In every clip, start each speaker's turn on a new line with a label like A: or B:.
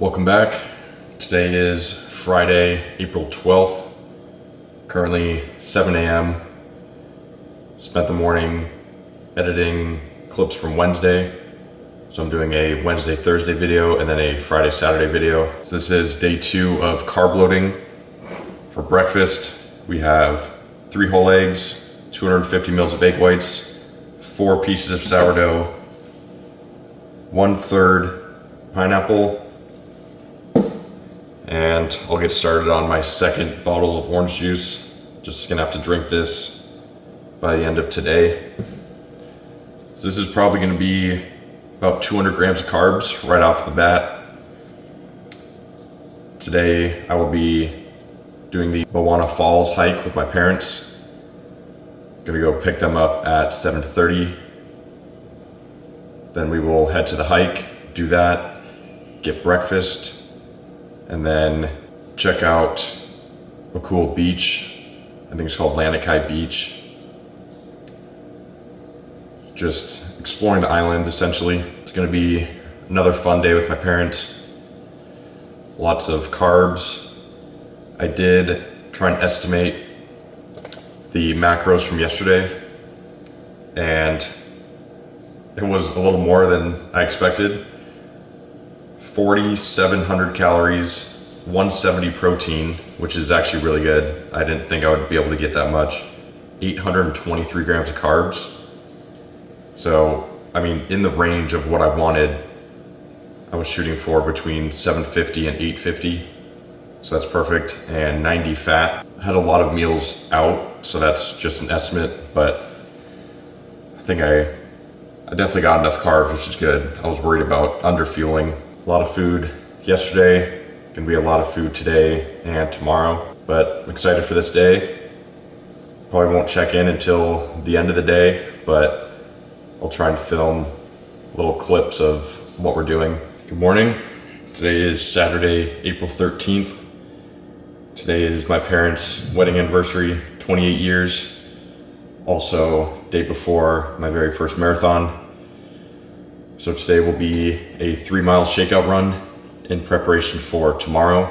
A: Welcome back. Today is Friday, April 12th. Currently 7 a.m. Spent the morning editing clips from Wednesday. So I'm doing a Wednesday, Thursday video and then a Friday, Saturday video. So this is day 2 of carb loading. For breakfast, we have 3 whole eggs, 250 mils of egg whites, 4 pieces of sourdough, 1/3 pineapple, and I'll get started on my second bottle of orange juice. Just gonna have to drink this by the end of today. So this is probably gonna be about 200 grams of carbs right off the bat. Today I will be doing the Manoa Falls hike with my parents. Gonna go pick them up at 7:30. Then we will head to the hike, do that, get breakfast, and then check out a cool beach. I think it's called Lanikai Beach. Just exploring the island, essentially. It's gonna be another fun day with my parents. Lots of carbs. I did try and estimate the macros from yesterday, and it was a little more than I expected. 4,700 calories, 170 protein, which is actually really good. I didn't think I would be able to get that much. 823 grams of carbs. So, I mean, in the range of what I wanted. I was shooting for between 750 and 850. So that's perfect. And 90 fat. I had a lot of meals out, so that's just an estimate, but I think I definitely got enough carbs, which is good. I was worried about underfueling. A lot of food yesterday, gonna be a lot of food today and tomorrow, but I'm excited for this day. Probably won't check in until the end of the day, but I'll try and film little clips of what we're doing. Good morning. Today is Saturday, April 13th. Today is my parents' wedding anniversary, 28 years. Also, day before my very first marathon. So today will be a 3-mile shakeout run in preparation for tomorrow.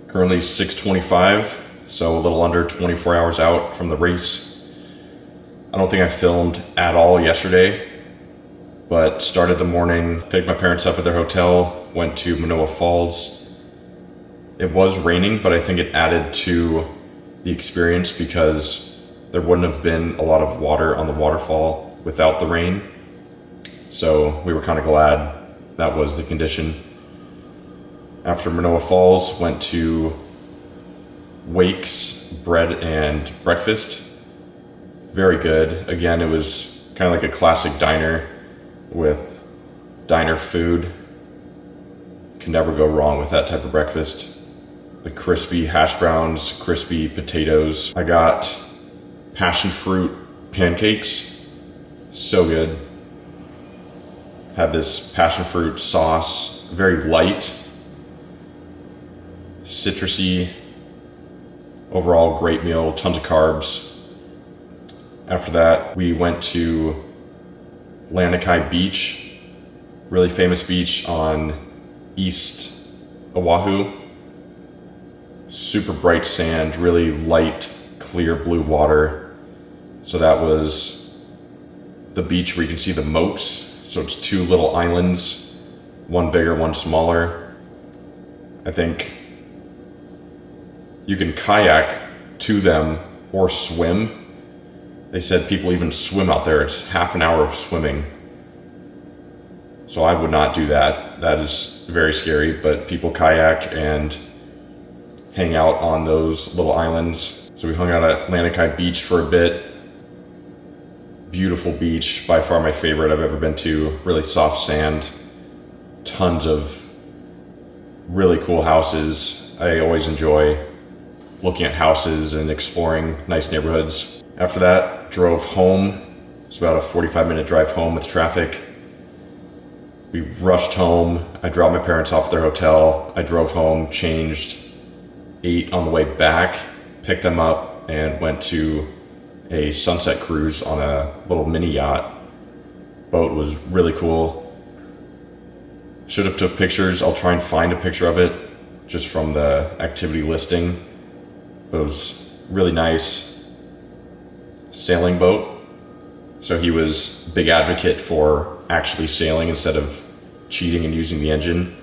A: Currently 6:25, so a little under 24 hours out from the race. I don't think I filmed at all yesterday, but started the morning, picked my parents up at their hotel, went to Manoa Falls. It was raining, but I think it added to the experience because there wouldn't have been a lot of water on the waterfall without the rain. So we were kind of glad that was the condition. After Manoa Falls, went to Wake's bread and breakfast. Very good. Again, it was kind of like a classic diner with diner food. Can never go wrong with that type of breakfast. The crispy hash browns, crispy potatoes. I got passion fruit pancakes. So good. Had this passion fruit sauce, very light, citrusy, overall great meal, tons of carbs. After that, we went to Lanikai Beach, really famous beach on East Oahu. Super bright sand, really light, clear blue water. So that was the beach where you can see the moats. So it's 2 little islands, one bigger, one smaller. I think you can kayak to them or swim. They said people even swim out there. It's half an hour of swimming. So I would not do that. That is very scary, but people kayak and hang out on those little islands. So we hung out at Lanikai Beach for a bit. Beautiful beach, by far my favorite I've ever been to. Really soft sand, tons of really cool houses. I always enjoy looking at houses and exploring nice neighborhoods. After that, drove home. It's about a 45-minute drive home with traffic. We rushed home. I dropped my parents off at their hotel. I drove home, changed, ate on the way back, picked them up, and went to a sunset cruise on a little mini yacht. Boat was really cool. Should have took pictures. I'll try and find a picture of it just from the activity listing. But it was really nice sailing boat. So he was a big advocate for actually sailing instead of cheating and using the engine.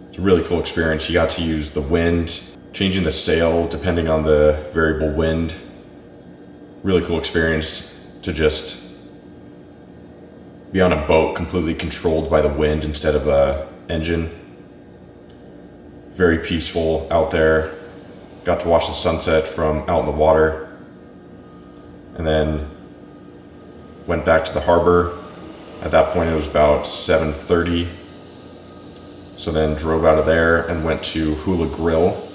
A: It's a really cool experience. He got to use the wind, changing the sail depending on the variable wind. Really cool experience to just be on a boat completely controlled by the wind instead of a engine. Very peaceful out there. Got to watch the sunset from out in the water. And then went back to the harbor. At that point it was about 7:30. So then drove out of there and went to Hula Grill.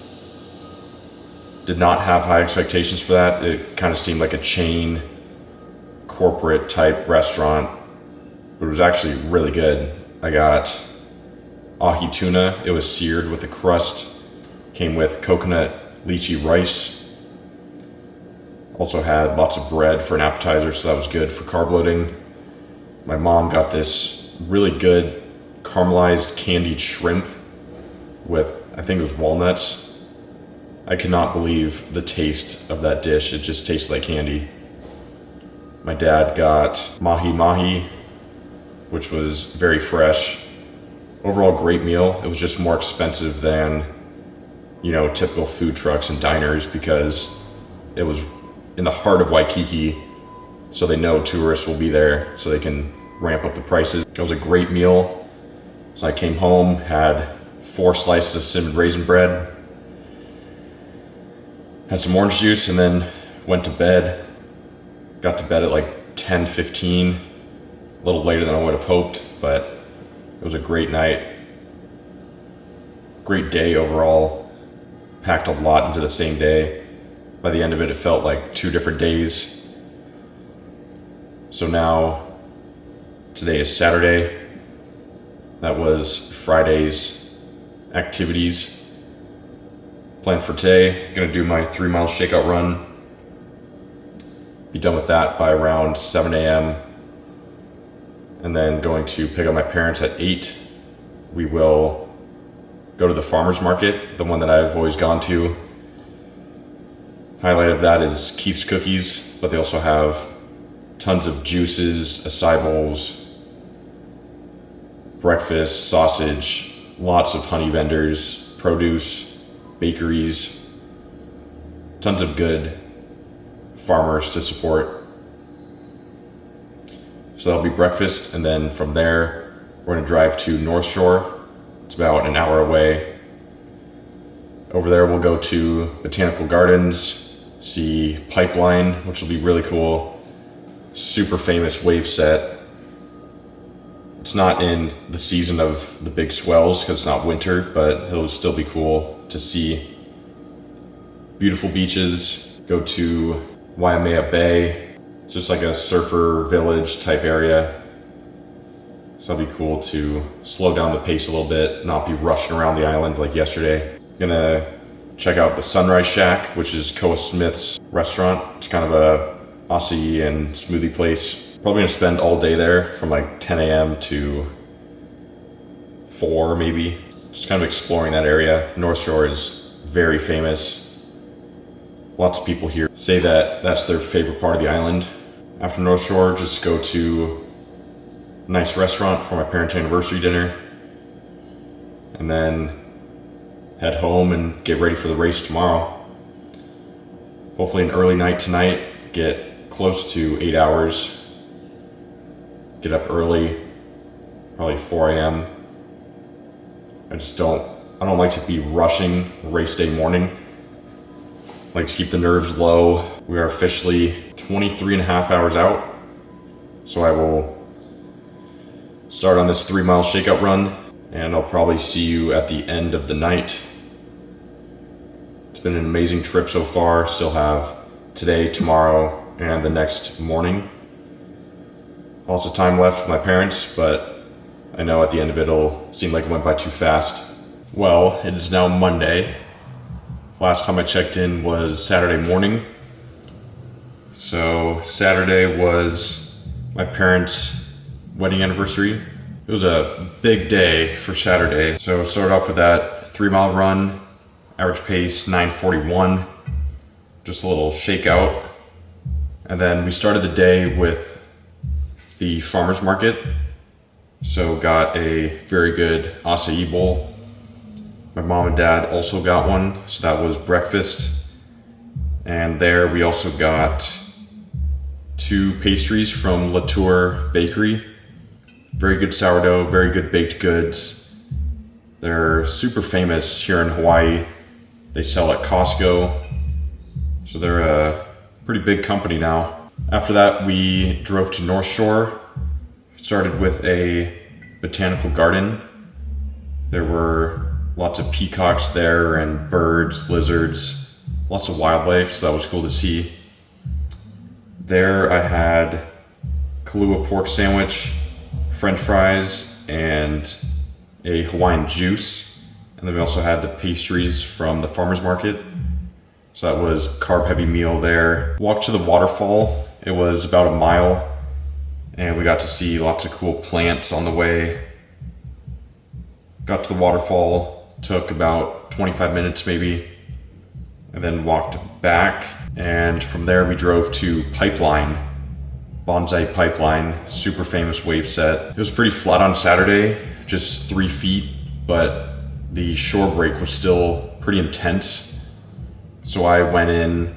A: Did not have high expectations for that. It kind of seemed like a chain, corporate type restaurant, but it was actually really good. I got ahi tuna. It was seared with a crust. Came with coconut lychee rice. Also had lots of bread for an appetizer, so that was good for carb loading. My mom got this really good caramelized candied shrimp with, I think it was walnuts. I cannot believe the taste of that dish. It just tastes like candy. My dad got mahi mahi, which was very fresh. Overall great meal. It was just more expensive than, typical food trucks and diners because it was in the heart of Waikiki, so they know tourists will be there, so they can ramp up the prices. It was a great meal. So I came home, had 4 slices of cinnamon raisin bread, had some orange juice, and then went to bed. Got to bed at like 10:15, a little later than I would have hoped, but it was a great night. Great day overall. Packed a lot into the same day. By the end of it, it felt like 2 different days. So now, today is Saturday. That was Friday's activities. Plan for today, gonna do my 3-mile shakeout run. Be done with that by around 7 a.m. And then going to pick up my parents at 8. We will go to the farmer's market, the one that I've always gone to. Highlight of that is Keith's Cookies, but they also have tons of juices, acai bowls, breakfast, sausage, lots of honey vendors, produce, bakeries, tons of good farmers to support. So that'll be breakfast, and then from there, we're gonna drive to North Shore. It's about an hour away. Over there, we'll go to Botanical Gardens, see Pipeline, which will be really cool. Super famous wave set. It's not in the season of the big swells because it's not winter, but it'll still be cool to see. Beautiful beaches. Go to Waimea Bay. It's just like a surfer village type area. So it'll be cool to slow down the pace a little bit, not be rushing around the island like yesterday. Gonna check out the Sunrise Shack, which is Koa Smith's restaurant. It's kind of a Aussie and smoothie place. Probably gonna spend all day there from like 10 a.m. to 4 maybe. Just kind of exploring that area. North Shore is very famous. Lots of people here say that that's their favorite part of the island. After North Shore, just go to a nice restaurant for my parents' anniversary dinner. And then head home and get ready for the race tomorrow. Hopefully an early night tonight, get close to 8 hours. Get up early, probably 4 a.m. I don't like to be rushing race day morning. I like to keep the nerves low. We are officially 23 and a half hours out. So I will start on this 3-mile shakeout run, and I'll probably see you at the end of the night. It's been an amazing trip so far. Still have today, tomorrow, and the next morning. Lots of time left with my parents, but I know at the end of it, it'll seem like it went by too fast. Well, it is now Monday. Last time I checked in was Saturday morning. So Saturday was my parents' wedding anniversary. It was a big day for Saturday. So started off with that 3-mile run, average pace 9:41, just a little shakeout. And then we started the day with the farmer's market. So got a very good acai bowl. My mom and dad also got one, so that was breakfast. And there we also got 2 pastries from Latour Bakery. Very good sourdough, very good baked goods. They're super famous here in Hawaii. They sell at Costco, so they're a pretty big company now. After that, we drove to North Shore. Started with a botanical garden. There were lots of peacocks there and birds, lizards, lots of wildlife, so that was cool to see. There I had Kahlua pork sandwich, French fries, and a Hawaiian juice. And then we also had the pastries from the farmer's market. So that was a carb-heavy meal there. Walked to the waterfall. It was about a mile, and we got to see lots of cool plants on the way. Got to the waterfall, took about 25 minutes maybe, and then walked back. And from there we drove to Pipeline, Bonsai Pipeline, super famous wave set. It was pretty flat on Saturday, just 3 feet, but the shore break was still pretty intense. So I went in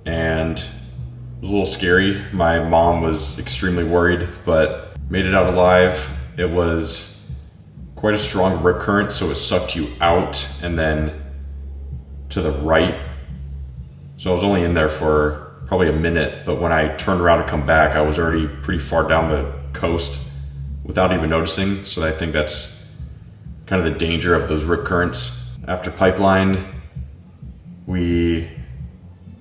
A: and it was a little scary. My mom was extremely worried, but made it out alive. It was quite a strong rip current, so it sucked you out and then to the right. So I was only in there for probably a minute, but when I turned around to come back, I was already pretty far down the coast without even noticing. So I think that's kind of the danger of those rip currents. After Pipeline, we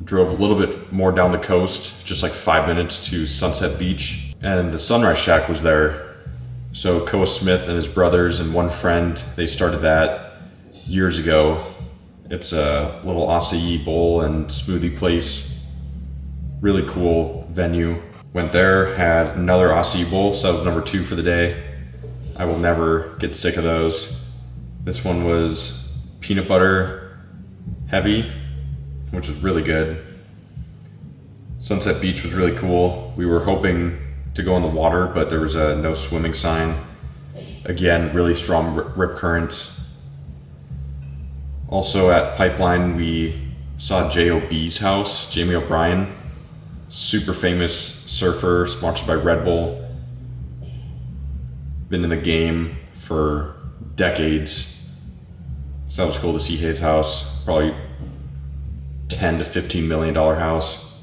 A: drove a little bit more down the coast, just like 5 minutes to Sunset Beach, and the Sunrise Shack was there. So Koa Smith and his brothers and one friend, they started that years ago. It's a little acai bowl and smoothie place. Really cool venue. Went there, had another acai bowl, so that was number 2 for the day. I will never get sick of those. This one was peanut butter heavy, which was really good. Sunset Beach was really cool. We were hoping to go in the water, but there was a no swimming sign. Again, really strong rip currents. Also at Pipeline, we saw J.O.B.'s house, Jamie O'Brien. Super famous surfer, sponsored by Red Bull. Been in the game for decades. So that was cool to see his house. Probably $10 to $15 million house.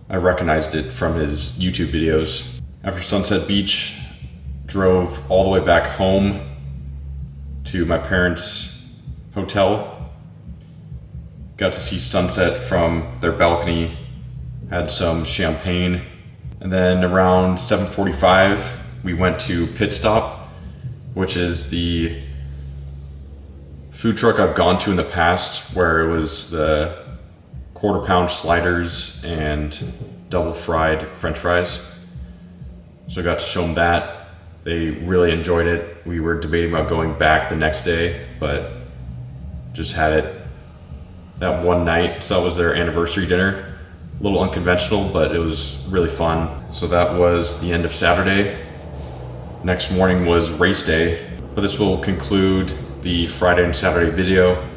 A: I recognized it from his YouTube videos. After Sunset Beach, drove all the way back home to my parents' hotel. Got to see sunset from their balcony. Had some champagne, and then around 7:45 we went to Pit Stop, which is the food truck I've gone to in the past, where it was the quarter-pound sliders and double fried French fries. So I got to show them that. They really enjoyed it. We were debating about going back the next day, but just had it that one night. So that was their anniversary dinner. A little unconventional, but it was really fun. So that was the end of Saturday. Next morning was race day, but this will conclude the Friday and Saturday video.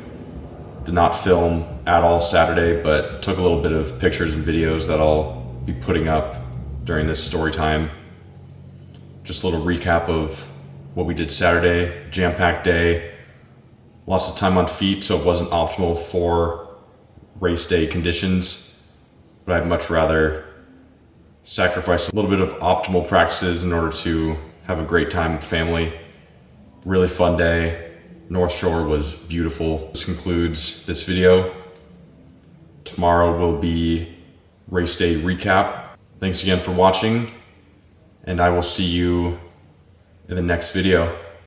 A: Did not film at all Saturday, but took a little bit of pictures and videos that I'll be putting up during this story time. Just a little recap of what we did Saturday, jam-packed day. Lots of time on feet, so it wasn't optimal for race day conditions. But I'd much rather sacrifice a little bit of optimal practices in order to have a great time with family. Really fun day. North Shore was beautiful. This concludes this video. Tomorrow will be race day recap. Thanks again for watching, and I will see you in the next video.